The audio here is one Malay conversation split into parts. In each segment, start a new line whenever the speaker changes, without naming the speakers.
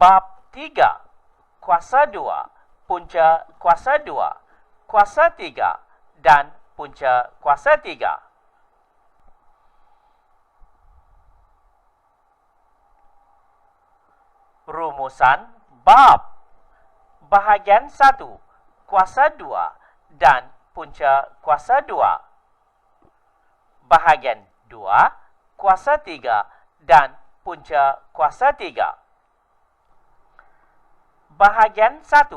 Bab 3. Kuasa 2, punca kuasa 2, kuasa 3 dan punca kuasa 3. Rumusan bab. Bahagian 1, kuasa 2 dan punca kuasa 2. Bahagian 2, kuasa 3 dan punca kuasa 3. Bahagian 1,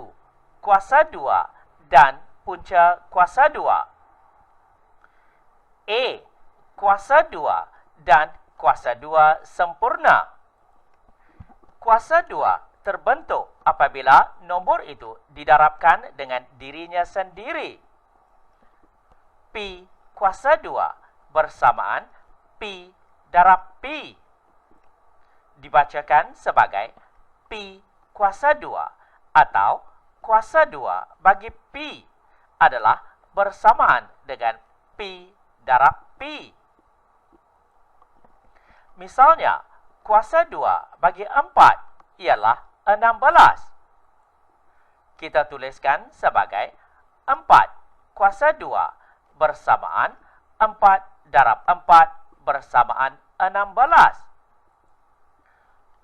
kuasa 2 dan punca kuasa 2. A. Kuasa 2 dan kuasa 2 sempurna. Kuasa 2 terbentuk apabila nombor itu didarabkan dengan dirinya sendiri. P kuasa 2 bersamaan P darab P. Dibacakan sebagai P kuasa 2 atau kuasa 2 bagi P adalah bersamaan dengan P darab P. Misalnya, kuasa 2 bagi 4 ialah 16. Kita tuliskan sebagai 4 kuasa 2 bersamaan 4 darab 4 bersamaan 16.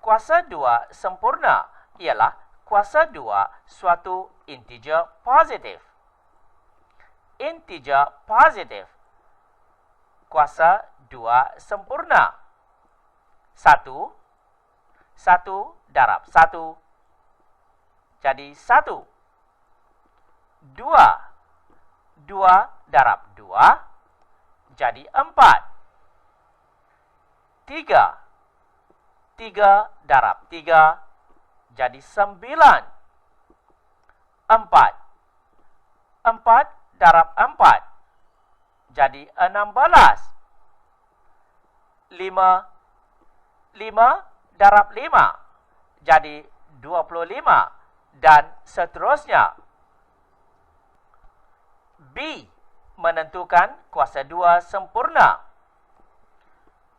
Kuasa 2 sempurna ialah kuasa 2 suatu integer positif. Integer positif. Kuasa 2 sempurna. 1 darab 1 jadi 1. 2 darab 2 jadi 4. 3 darab 3 jadi 9. 4 darab 4 jadi 16. 5 darab 5 jadi 25 dan seterusnya. B. Menentukan kuasa 2 sempurna.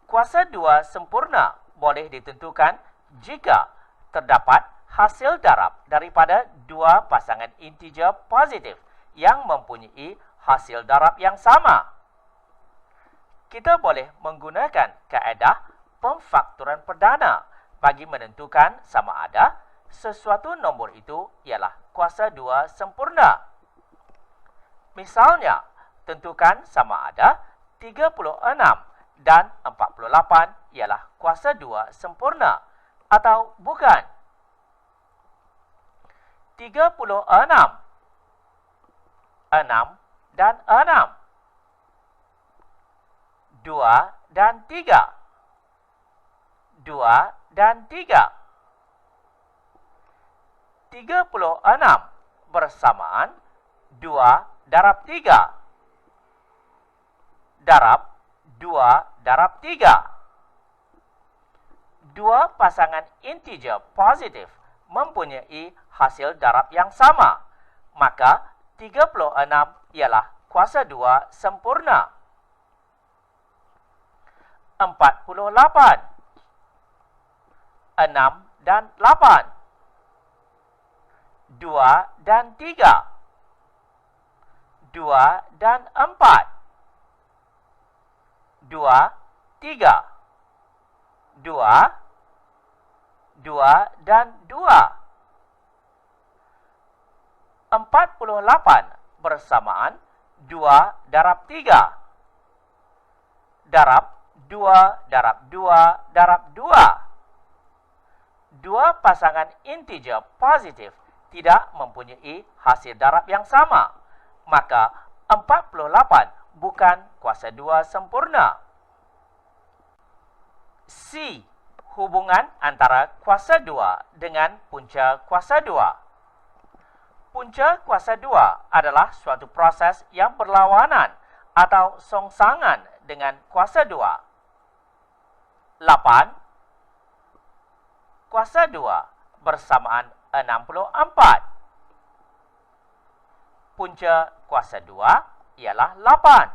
Kuasa 2 sempurna boleh ditentukan jika terdapat hasil darab daripada dua pasangan integer positif yang mempunyai hasil darab yang sama. Kita boleh menggunakan kaedah pemfaktoran perdana bagi menentukan sama ada sesuatu nombor itu ialah kuasa 2 sempurna. Misalnya, tentukan sama ada 36 dan 48 ialah kuasa 2 sempurna atau bukan. 36, 6 dan 6. 2 dan 3. 2 dan 3. 36 bersamaan 2 darab 3 darab 2 darab 3. Dua pasangan integer positif mempunyai hasil darab yang sama, maka 36 ialah kuasa 2 sempurna. 48, 6 dan 8. 2 dan 3. 2 dan 4. 2, 3. 2 dan 2. 48 bersamaan 2 darab 3 darab 2 darab 2 darab 2. Dua pasangan integer positif tidak mempunyai hasil darab yang sama, maka 48 bukan kuasa 2 sempurna. C. Hubungan antara kuasa 2 dengan punca kuasa 2. Punca kuasa 2 adalah suatu proses yang berlawanan atau songsangan dengan kuasa 2. 8 kuasa 2 bersamaan 64. Punca kuasa 2 ialah 8.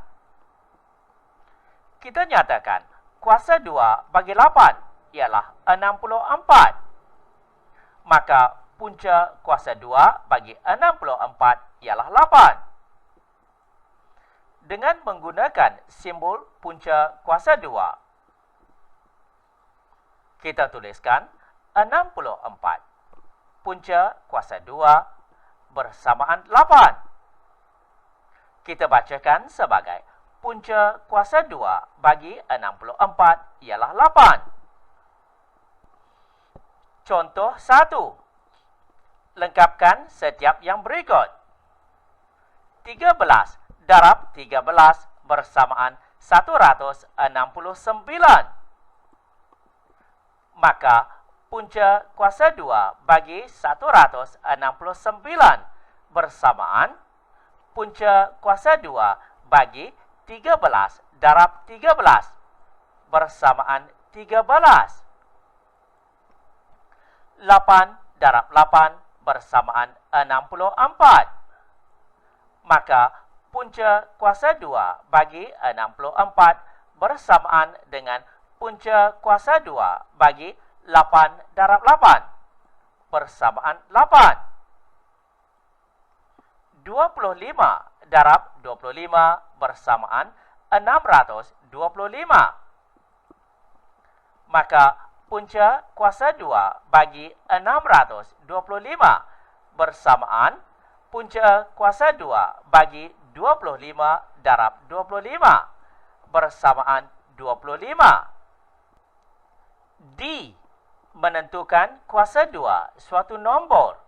Kita nyatakan kuasa 2 bagi 8 ialah 64. maka punca kuasa 2 bagi 64 ialah 8. Dengan menggunakan simbol punca kuasa 2, kita tuliskan 64 punca kuasa 2 bersamaan 8. Kita bacakan sebagai punca kuasa 2 bagi 64 ialah 8. Contoh 1. Lengkapkan setiap yang berikut. 13 darab 13 bersamaan 169. Maka punca kuasa 2 bagi 169 bersamaan punca kuasa 2 bagi 13 darab 13 bersamaan 13. 8 darab 8 bersamaan 64. Maka punca kuasa 2 bagi 64 bersamaan dengan punca kuasa 2 bagi 8 darab 8 bersamaan 8. 25 darab 25 bersamaan 625. Maka punca kuasa 2 bagi 625 bersamaan punca kuasa 2 bagi 25 darab 25 bersamaan 25. D. Menentukan kuasa 2 suatu nombor.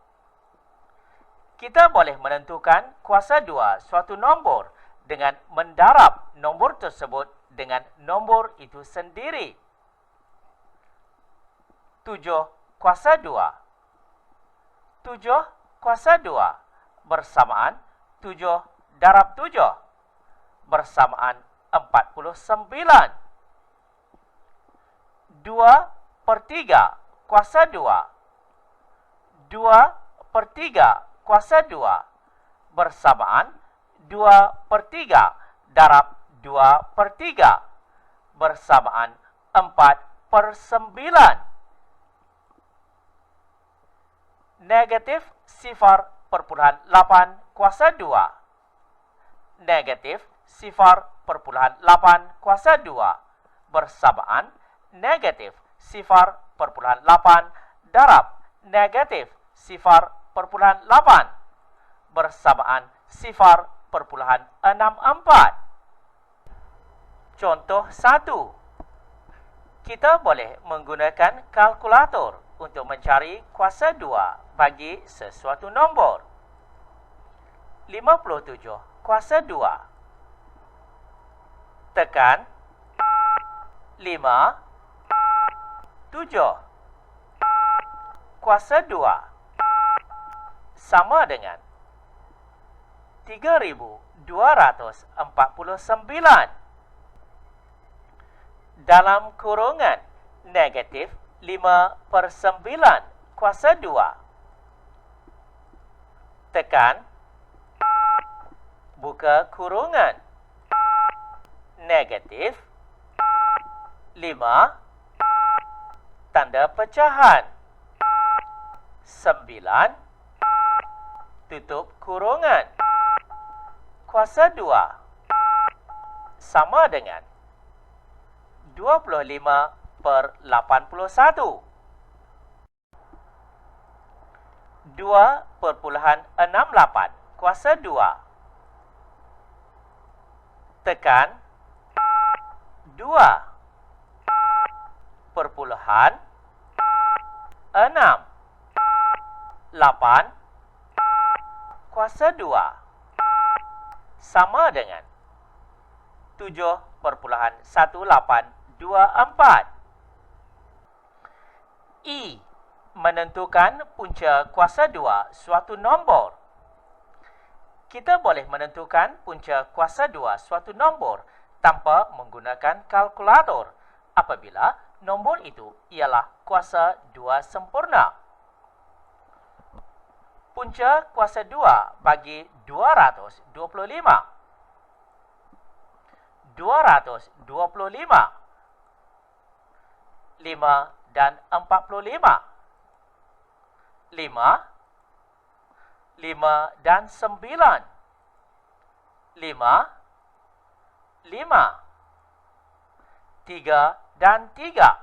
Kita boleh menentukan kuasa 2 suatu nombor dengan mendarab nombor tersebut dengan nombor itu sendiri. 7 kuasa 2. 7 kuasa 2 bersamaan 7 darab 7 bersamaan 49. 2/3 kuasa 2. 2/3 kuasa 2 bersamaan 2/3 darab 2/3 bersamaan 4/9. Negatif 0,8 kuasa 2. Negatif 0,8 kuasa 2 bersamaan negatif 0,8 darab negatif 0,8 bersamaan 0,64. Contoh 1. Kita boleh menggunakan kalkulator untuk mencari kuasa 2 bagi sesuatu nombor. 57 kuasa 2. Tekan 5, 7. Kuasa 2 sama dengan 3.249 dalam kurungan negatif 5/9 kuasa 2. Tekan, buka kurungan, negatif 5, tanda pecahan, 9, tutup kurungan. Kuasa 2 sama dengan 25/81. 2,68 kuasa 2. Tekan 2,68 kuasa 2 sama dengan 7,1824. I. Menentukan punca kuasa 2 suatu nombor. Kita boleh menentukan punca kuasa 2 suatu nombor tanpa menggunakan kalkulator apabila nombor itu ialah kuasa 2 sempurna. Punca kuasa 2 bagi 225. 225. 5 dan 45. 5, 5 dan 9, 5, 5, 3 dan 3,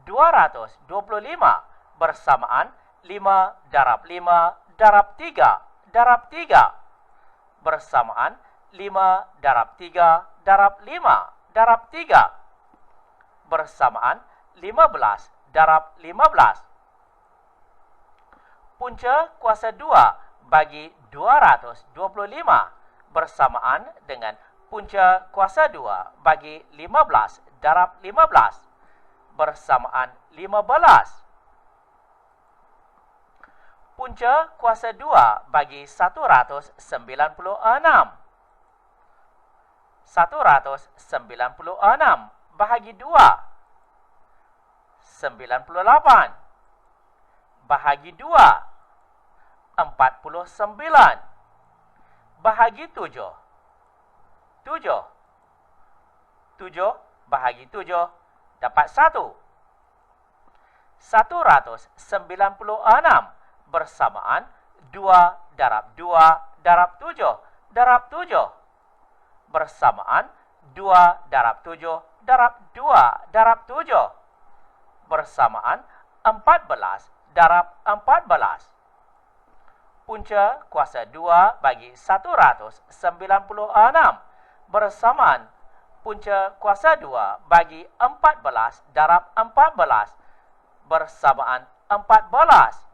225 bersamaan 5 darab 5 darab 3 darab 3 bersamaan 5 darab 3 darab 5 darab 3 bersamaan 15 darab 15. Punca kuasa 2 bagi 225 bersamaan dengan punca kuasa 2 bagi 15 darab 15 bersamaan 15. Punca kuasa 2 bagi 196. 196 bahagi 2. 98. Bahagi 2. 49. Bahagi 7. 7. 7 bahagi 7 dapat 1. 196 bersamaan 2 darab 2 darab 7 darab 7 bersamaan 2 darab 7 darab 2 darab 7 bersamaan 14 darab 14. Punca kuasa 2 bagi 196 bersamaan punca kuasa 2 bagi 14 darab 14 bersamaan 14.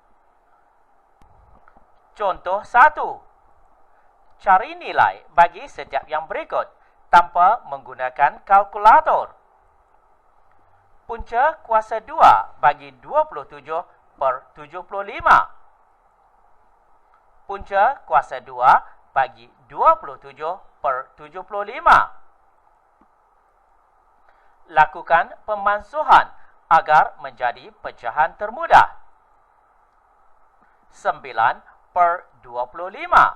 Contoh 1. Cari nilai bagi setiap yang berikut tanpa menggunakan kalkulator. Punca kuasa 2 bagi 27 per 75. Punca kuasa 2 bagi 27 per 75. Lakukan pemansuhan agar menjadi pecahan termudah. 9 per 25.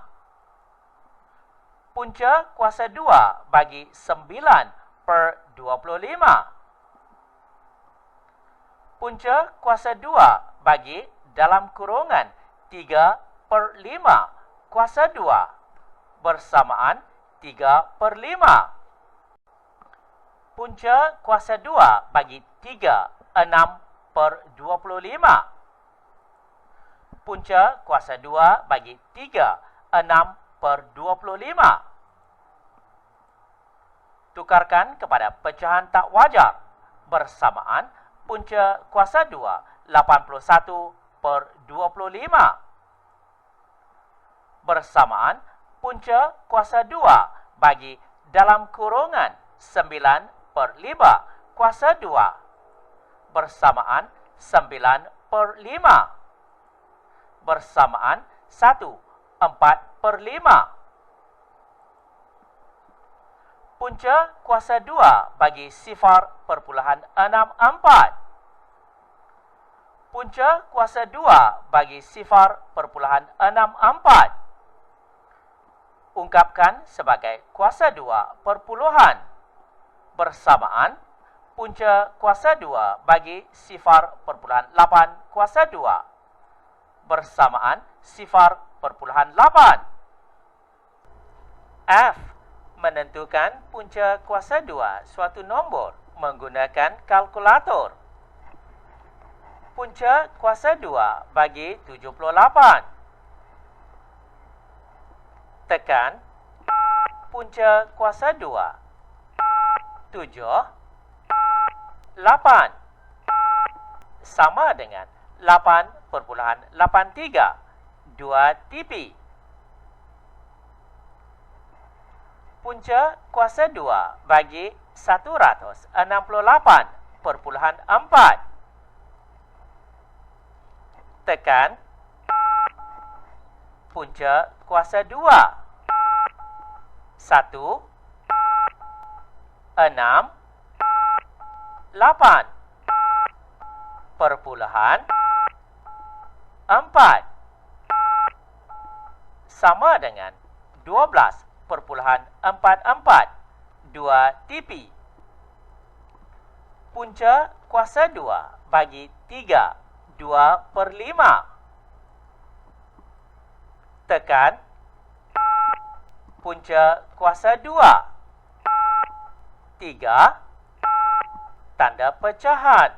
Punca kuasa 2 bagi 9 per 25. Punca kuasa 2 bagi dalam kurungan 3 per 5 kuasa 2 bersamaan 3 per 5. Punca kuasa 2 bagi 3, 6 per 25. Punca kuasa 2 bagi 3, 6 per 25. Tukarkan kepada pecahan tak wajar bersamaan punca kuasa 2, 81 per 25. Bersamaan punca kuasa 2 bagi dalam kurungan 9 per 5 kuasa 2 bersamaan 9 per 5 bersamaan 1, 4 per 5. Punca kuasa 2 bagi 0,64. Punca kuasa 2 bagi 0,64. Ungkapkan sebagai kuasa 2 perpuluhan bersamaan punca kuasa 2 bagi 0,8 kuasa 2 bersamaan 0,8. F. Menentukan punca kuasa 2 suatu nombor menggunakan kalkulator. Punca kuasa 2 bagi 78. Tekan punca kuasa 2. 7, 8 sama dengan 8,83 2 TP. Punca kuasa 2 bagi 168,4. Tekan punca kuasa 2. 1, 6, 8 perpuluhan 4 sama dengan 12,44 2 TP. Punca kuasa 2 bagi 3, 2/5. Tekan punca kuasa 2. 3. Tanda pecahan.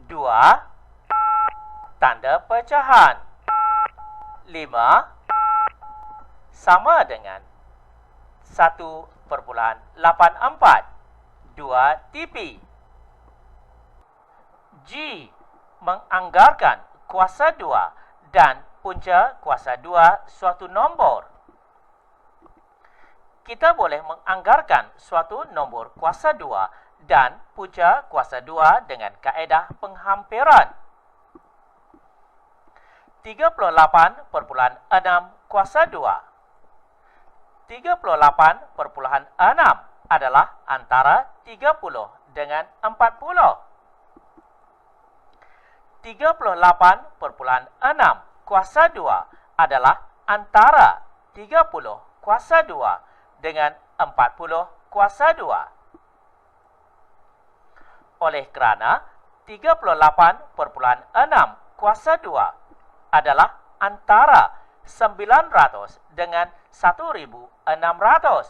2. Tanda pecahan. 5 sama dengan 1/84 2 TP. G. Menganggarkan kuasa 2 dan punca kuasa 2 suatu nombor. Kita boleh menganggarkan suatu nombor kuasa 2 dan punca kuasa 2 dengan kaedah penghampiran. 38/6 kuasa 2. 38/6 adalah antara 30 dengan 40. 38/6 kuasa 2 adalah antara 30 kuasa 2 dengan 40 kuasa 2. Oleh kerana 38/6 kuasa 2 adalah antara 900 dengan 1.600.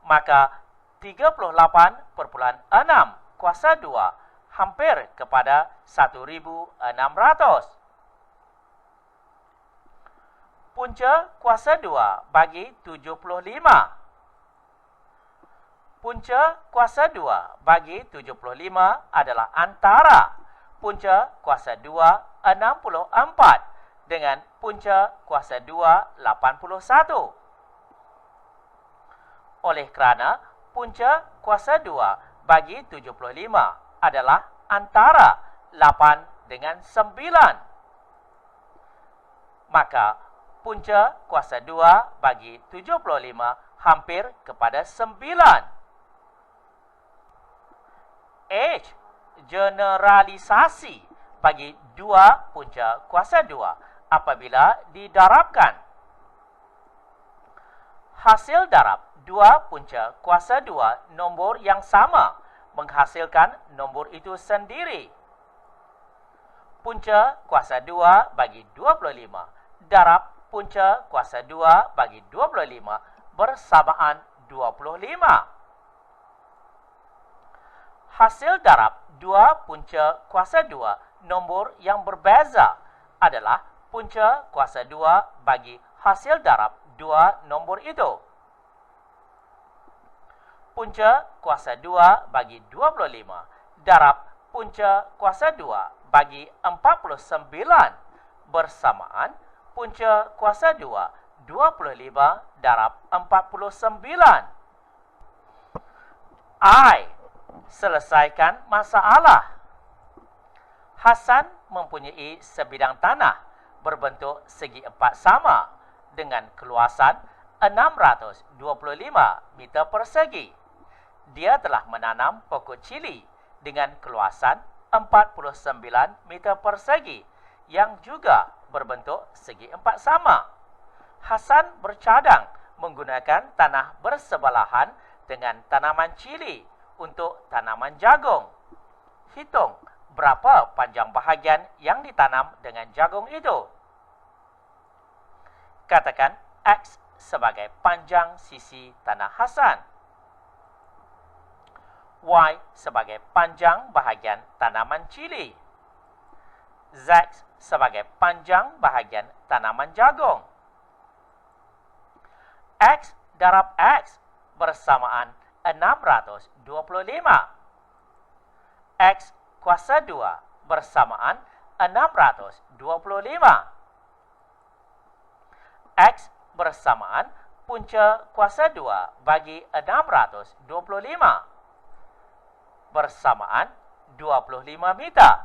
Maka 38/6 kuasa 2 hampir kepada 1.600. Punca kuasa 2 bagi 75. Punca kuasa 2 bagi 75 adalah antara punca kuasa 2 64 dengan punca kuasa 2 81. Oleh kerana punca kuasa 2 bagi 75 adalah antara 8 dengan 9. Maka punca kuasa 2 bagi 75 hampir kepada 9. H. Generalisasi bagi 2 punca kuasa 2 apabila didarabkan. Hasil darab 2 punca kuasa 2 nombor yang sama menghasilkan nombor itu sendiri. Punca kuasa 2 bagi 25 darab punca kuasa 2 bagi 25 bersamaan 25. Hasil darab 2 punca kuasa 2 nombor yang berbeza adalah punca kuasa 2 bagi hasil darab 2 nombor itu. Punca kuasa 2 bagi 25 darab punca kuasa 2 bagi 49 bersamaan punca kuasa 2 25 darab 49. I. Selesaikan masalah. Hasan mempunyai sebidang tanah berbentuk segi empat sama dengan keluasan 625 meter persegi. Dia telah menanam pokok cili dengan keluasan 49 meter persegi yang juga berbentuk segi empat sama. Hasan bercadang menggunakan tanah bersebelahan dengan tanaman cili untuk tanaman jagung. Hitung berapa panjang bahagian yang ditanam dengan jagung itu. Katakan X sebagai panjang sisi tanah Hasan. Y sebagai panjang bahagian tanaman cili. Z sebagai panjang bahagian tanaman jagung. X darab X bersamaan 625. X kuasa 2 bersamaan 625. X bersamaan punca kuasa 2 bagi 625 bersamaan 25 meter.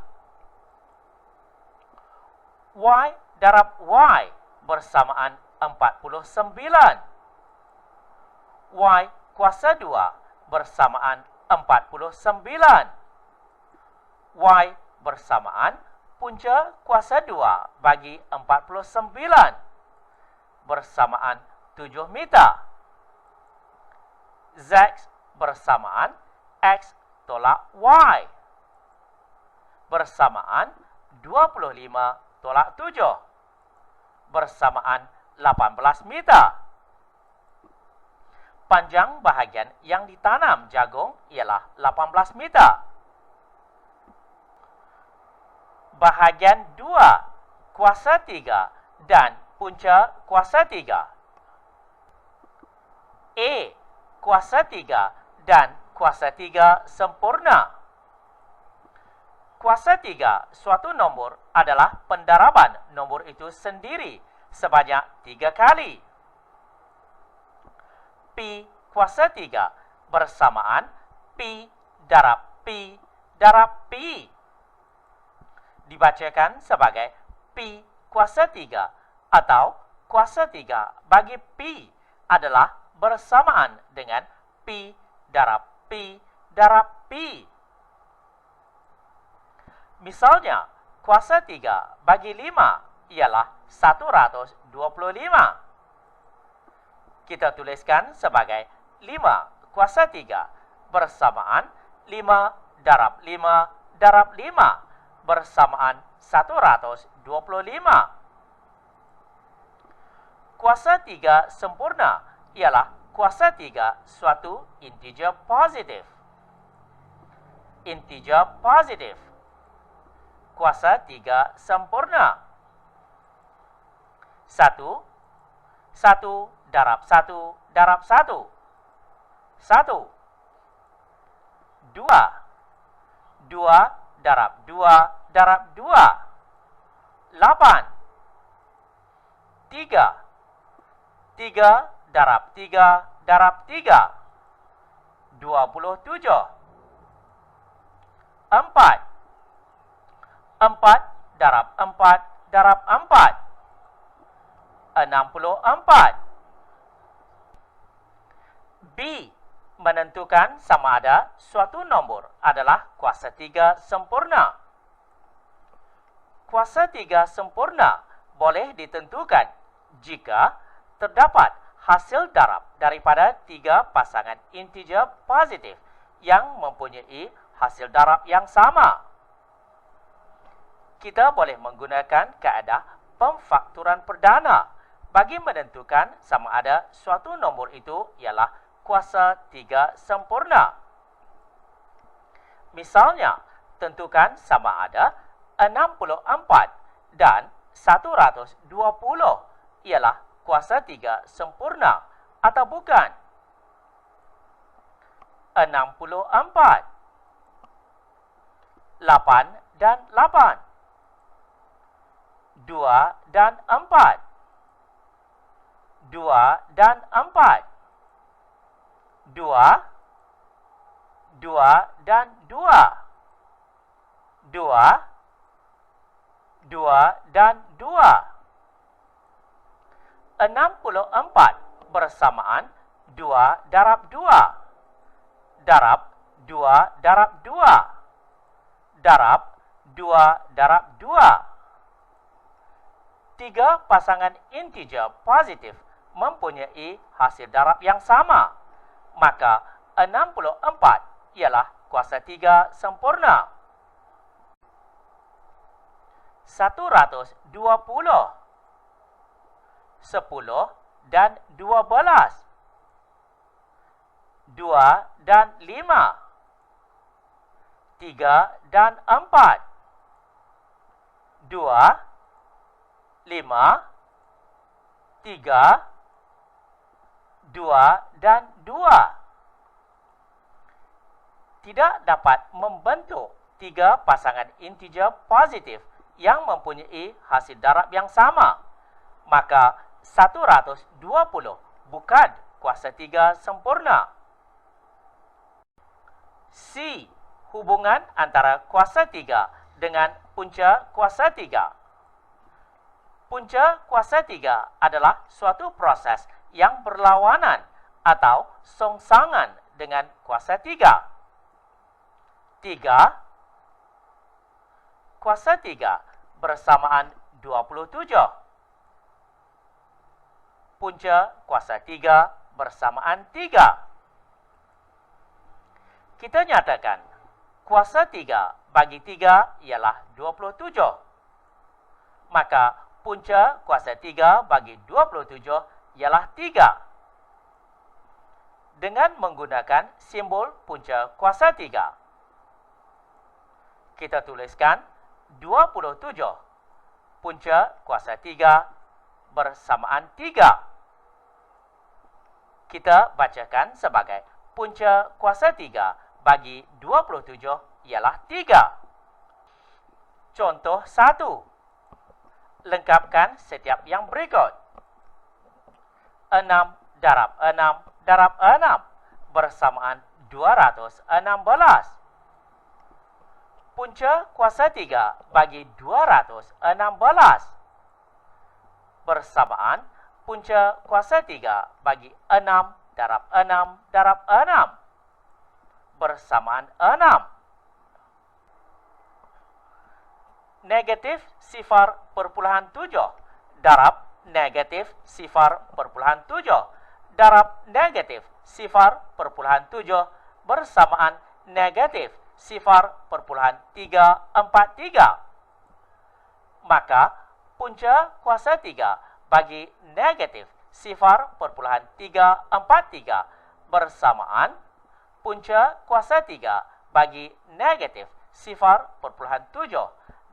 Y darab Y bersamaan 49. Y kuasa 2 bersamaan 49. Y bersamaan punca kuasa 2 bagi 49 bersamaan 7 meter. Z bersamaan X tolak Y bersamaan 25 tolak 7 bersamaan 18 meter. Panjang bahagian yang ditanam jagung ialah 18 meter. Bahagian 2 kuasa 3 dan punca kuasa 3. A. Kuasa 3 dan kuasa 3 sempurna. Kuasa 3 suatu nombor adalah pendaraban nombor itu sendiri sebanyak 3 kali. Pi kuasa 3 bersamaan Pi darab Pi darab Pi. Dibacakan sebagai Pi kuasa 3 atau kuasa 3 bagi Pi adalah bersamaan dengan Pi darab Pi darab Pi. Misalnya, kuasa 3 bagi 5 ialah 125. Kita tuliskan sebagai 5 kuasa 3 bersamaan 5 darab 5 darab 5 bersamaan 125. Kuasa 3 sempurna ialah kuasa 3 suatu integer positif. Integer positif. Kuasa 3 sempurna. 1 darab 1 darab 1. 1. 2 darab 2 darab 2. 8. 3 darab 3 darab 3. 27. 4 darab 4 darab 4. 64. B. Menentukan sama ada suatu nombor adalah kuasa 3 sempurna. Kuasa 3 sempurna boleh ditentukan jika terdapat hasil darab daripada 3 pasangan integer positif yang mempunyai hasil darab yang sama. Kita boleh menggunakan kaedah pemfakturan perdana bagi menentukan sama ada suatu nombor itu ialah kuasa 3 sempurna. Misalnya, tentukan sama ada 64 dan 120 ialah kuasa 3 sempurna atau bukan. 64. 8 dan 8. 2 dan 4. 2 dan 4. 2 dan 2. 2 dan 2. 64 bersamaan 2 darab 2 darab 2 darab 2 darab 2 darab 2. 3 pasangan integer positif mempunyai hasil darab yang sama, maka 64 ialah kuasa 3 sempurna. 120. 10 dan 12. 2 dan 5. 3 dan 4. 2, 5, 3, 2 dan 2. Tidak dapat membentuk 3 pasangan integer positif yang mempunyai hasil darab yang sama, maka 120 bukan kuasa 3 sempurna. C. Hubungan antara kuasa 3 dengan punca kuasa 3. Punca kuasa 3 adalah suatu proses yang berlawanan atau songsangan dengan kuasa 3. 3 kuasa 3 bersamaan 27. Punca kuasa 3 bersamaan 3. Kita nyatakan kuasa 3 bagi 3 ialah 27. Maka punca kuasa 3 bagi 27 ialah 3. Dengan menggunakan simbol punca kuasa 3, kita tuliskan 27 punca kuasa 3 bersamaan 3. Kita bacakan sebagai punca kuasa 3 bagi 27 ialah 3. Contoh 1. Lengkapkan setiap yang berikut. 6 darab 6 darab 6 bersamaan 216. Punca kuasa 3 bagi 216 bersamaan punca kuasa 3 bagi 6 darab 6 darab 6 bersamaan 6. Negatif 0,7 darab negatif 0,7 darab negatif 0,7 bersamaan negatif 0,343. Maka punca kuasa 3 bagi negatif 0,343 bersamaan punca kuasa 3 bagi negatif 0,7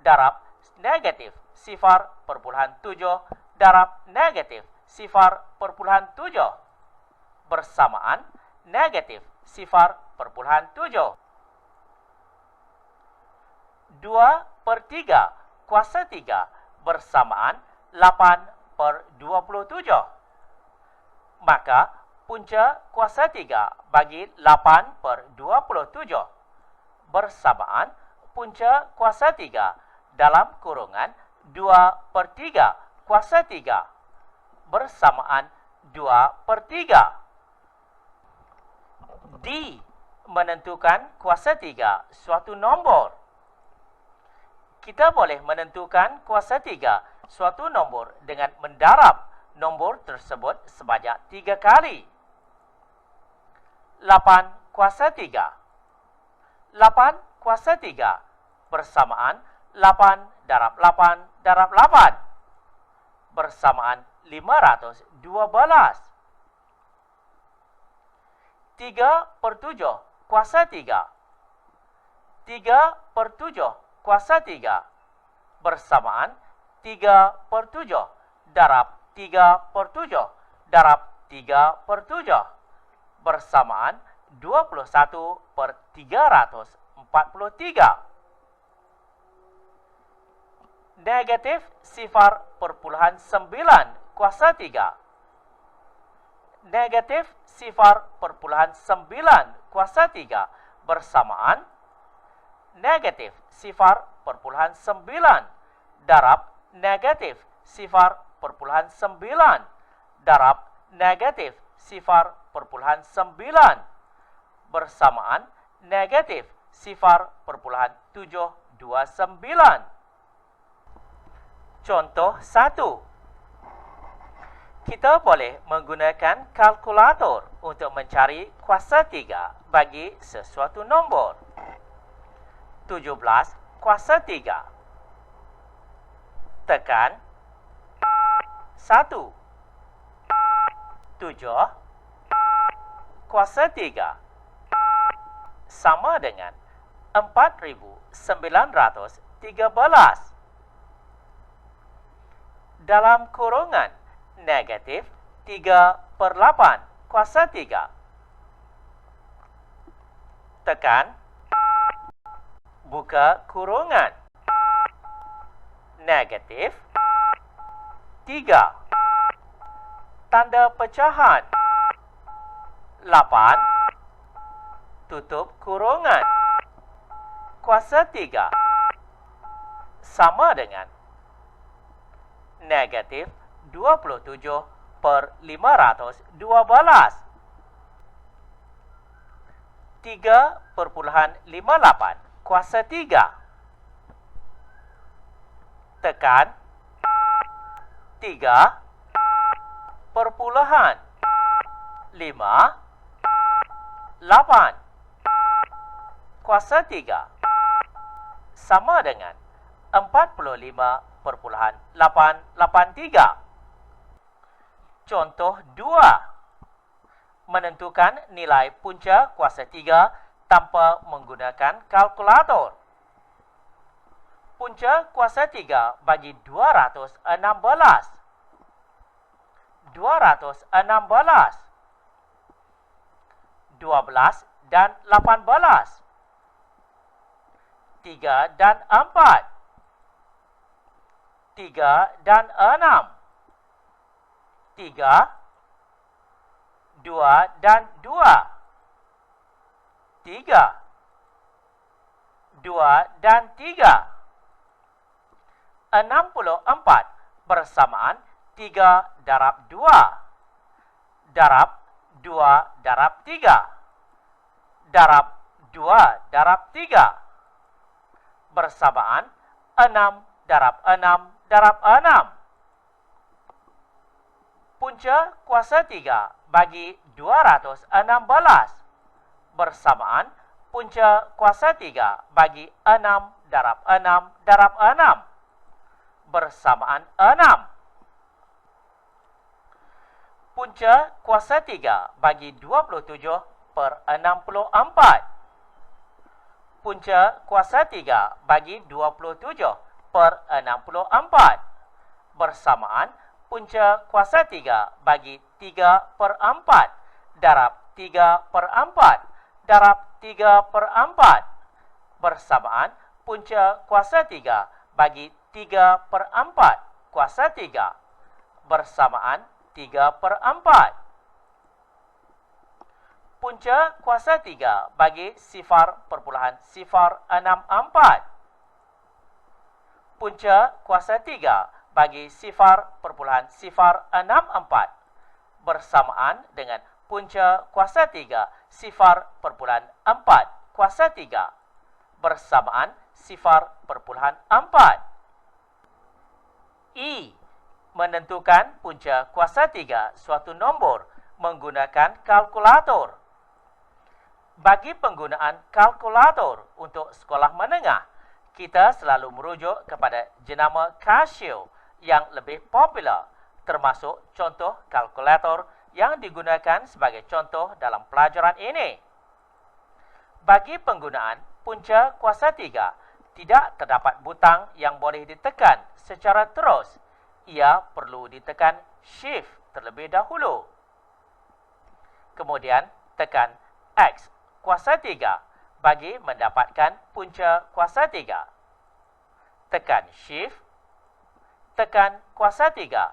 darab negatif 0,7 darab negatif 0,7 bersamaan negatif 0,7. 2/3 kuasa 3 bersamaan 8/27. Maka punca kuasa 3 bagi 8/27 bersamaan punca kuasa 3 dalam kurungan 2/3 kuasa 3 bersamaan 2/3. D. Menentukan kuasa 3 suatu nombor. Kita boleh menentukan kuasa 3 suatu nombor dengan mendarab nombor tersebut sebanyak 3 kali. 8 kuasa 3. 8 kuasa 3 bersamaan 8 darab 8 darab 8 bersamaan 512. 3/7 kuasa 3. 3/7 kuasa 3 bersamaan 3/7 darab 3/7 darab 3/7 bersamaan 21/343. Negatif 0,9 kuasa 3. Negatif 0,9 kuasa 3 bersamaan negatif 0,9 darab negatif 0,9 darab negatif 0,9 bersamaan negatif 0,729. Contoh 1. Kita boleh menggunakan kalkulator untuk mencari kuasa 3 bagi sesuatu nombor. 17 kuasa 3. Tekan 1. 7 kuasa 3 sama dengan 4.913. Dalam kurungan negatif 3/8 kuasa 3. Tekan, buka kurungan, negatif 3. Tanda pecahan 8. Tutup kurungan. Kuasa 3 sama dengan negatif 27/512. 3/58 kuasa 3. Tekan 3/58 kuasa 3 sama dengan 45,883. Contoh 2. Menentukan nilai punca kuasa 3 tanpa menggunakan kalkulator. Punca kuasa 3 bagi 216. 12 dan 18. 3 dan 4. 3 dan 6. 3. 2 dan 2. 3. 2 dan 3. 64 bersamaan 3 darab 2. Darab 2 darab 3. Darab 2 darab 3. Bersamaan 6 darab 6 darab 6. Punca kuasa 3 bagi 216 bersamaan punca kuasa 3 bagi 6 darab 6 darab 6. Bersamaan 6. Punca kuasa 3 bagi 27/64. Punca kuasa 3 bagi 27/64. Bersamaan punca kuasa 3 bagi 3/4 darab 3/4 darab 3/4. Bersamaan punca kuasa 3 bagi 3/4 kuasa 3. Bersamaan 3/4. Punca kuasa 3 bagi 0,064. Punca kuasa 3 bagi 0,064 bersamaan dengan punca kuasa 3 0,4 kuasa 3 bersamaan 0,4. I. Menentukan punca kuasa 3 suatu nombor menggunakan kalkulator. Bagi penggunaan kalkulator untuk sekolah menengah, kita selalu merujuk kepada jenama Casio yang lebih popular, termasuk contoh kalkulator yang digunakan sebagai contoh dalam pelajaran ini. Bagi penggunaan punca kuasa 3, tidak terdapat butang yang boleh ditekan secara terus. Ia perlu ditekan Shift terlebih dahulu. Kemudian tekan X kuasa 3 bagi mendapatkan punca kuasa 3. Tekan Shift, tekan kuasa 3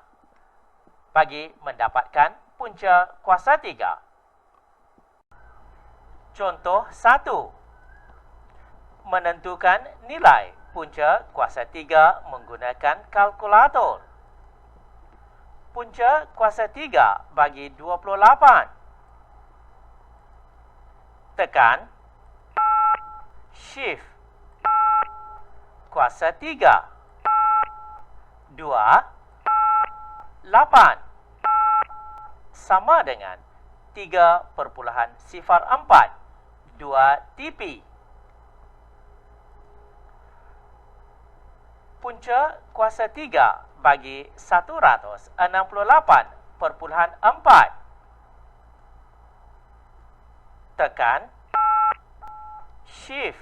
bagi mendapatkan punca kuasa 3. Contoh 1. Menentukan nilai punca kuasa 3 menggunakan kalkulator. Punca kuasa 3 bagi 28. Tekan Shift kuasa 3 2 8 sama dengan 3,04 2 tp. Punca kuasa 3 bagi 168,4. Tekan Shift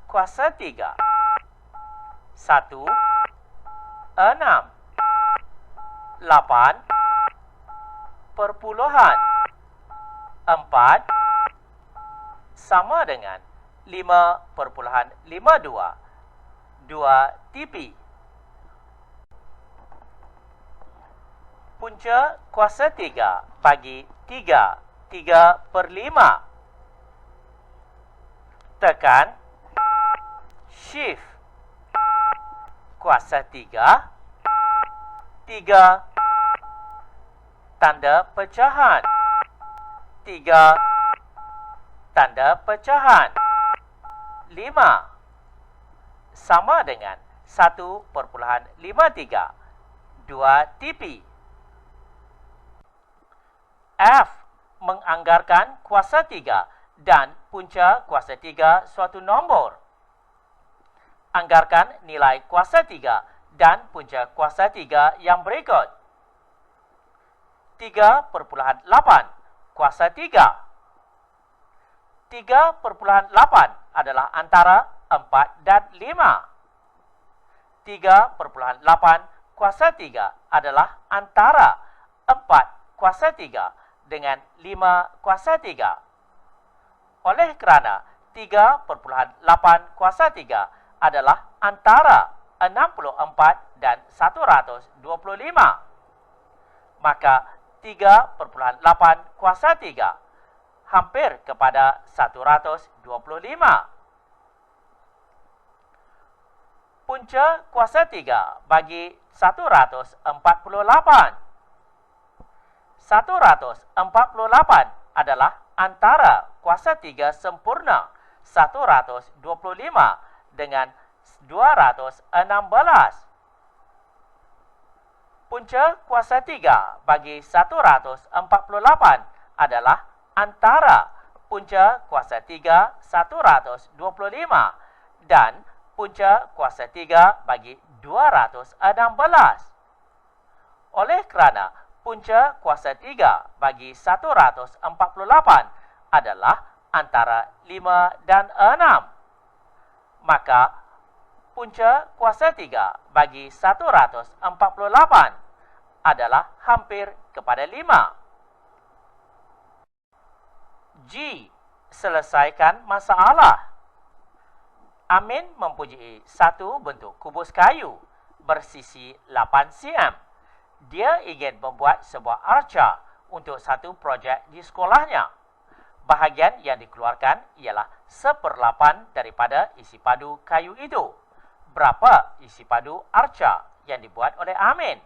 kuasa 3 1 6 8 perpuluhan 4 sama dengan 5,52 2 tp. Punca kuasa 3 bagi 3/5. Tekan Shift kuasa 3 3 tanda pecahan 3 tanda pecahan 5 sama dengan 1,53 2 tp. F. Menganggarkan kuasa 3 dan punca kuasa 3 suatu nombor. Anggarkan nilai kuasa 3 dan punca kuasa 3 yang berikut. 3,8 kuasa 3. 3,8 adalah antara 4 dan 5. 3,8 kuasa 3 adalah antara 4 kuasa 3 dengan 5 kuasa 3. Oleh kerana 3,8 kuasa 3 adalah antara 64 dan 125, maka 3,8 kuasa 3 hampir kepada 125. Punca kuasa 3 bagi 148. 148 adalah antara kuasa 3 sempurna 125 dengan 216. Punca kuasa 3 bagi 148 adalah antara punca kuasa 3 125 dan punca kuasa 3 bagi 216. Oleh kerana punca kuasa 3 bagi 148 adalah antara 5 dan 6, maka punca kuasa 3 bagi 148 adalah hampir kepada 5. G. Selesaikan masalah. Amin mempunyai satu bentuk kubus kayu bersisi 8 cm. Dia ingin membuat sebuah arca untuk satu projek di sekolahnya. Bahagian yang dikeluarkan ialah 1/8 daripada isi padu kayu itu. Berapa isi padu arca yang dibuat oleh Amin?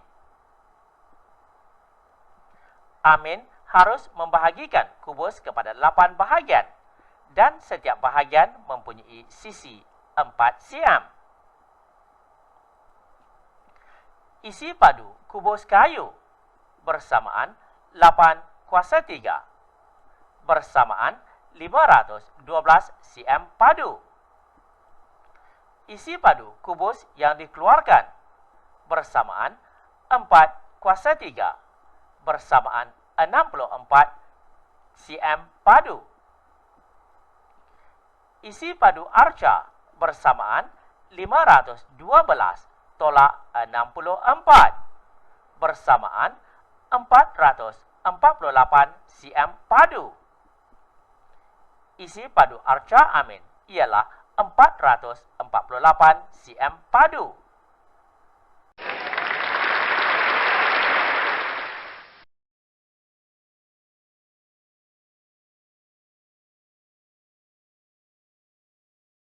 Amin harus membahagikan kubus kepada 8 bahagian dan setiap bahagian mempunyai sisi 4 cm. Isi padu kubus kayu bersamaan 8 kuasa 3 bersamaan 512 cm padu. Isi padu kubus yang dikeluarkan bersamaan 4 kuasa 3 bersamaan 64 cm padu. Isi padu arca bersamaan 512 tolak 64 bersamaan 448 cm padu. Isi padu arca Amin ialah 448 cm padu.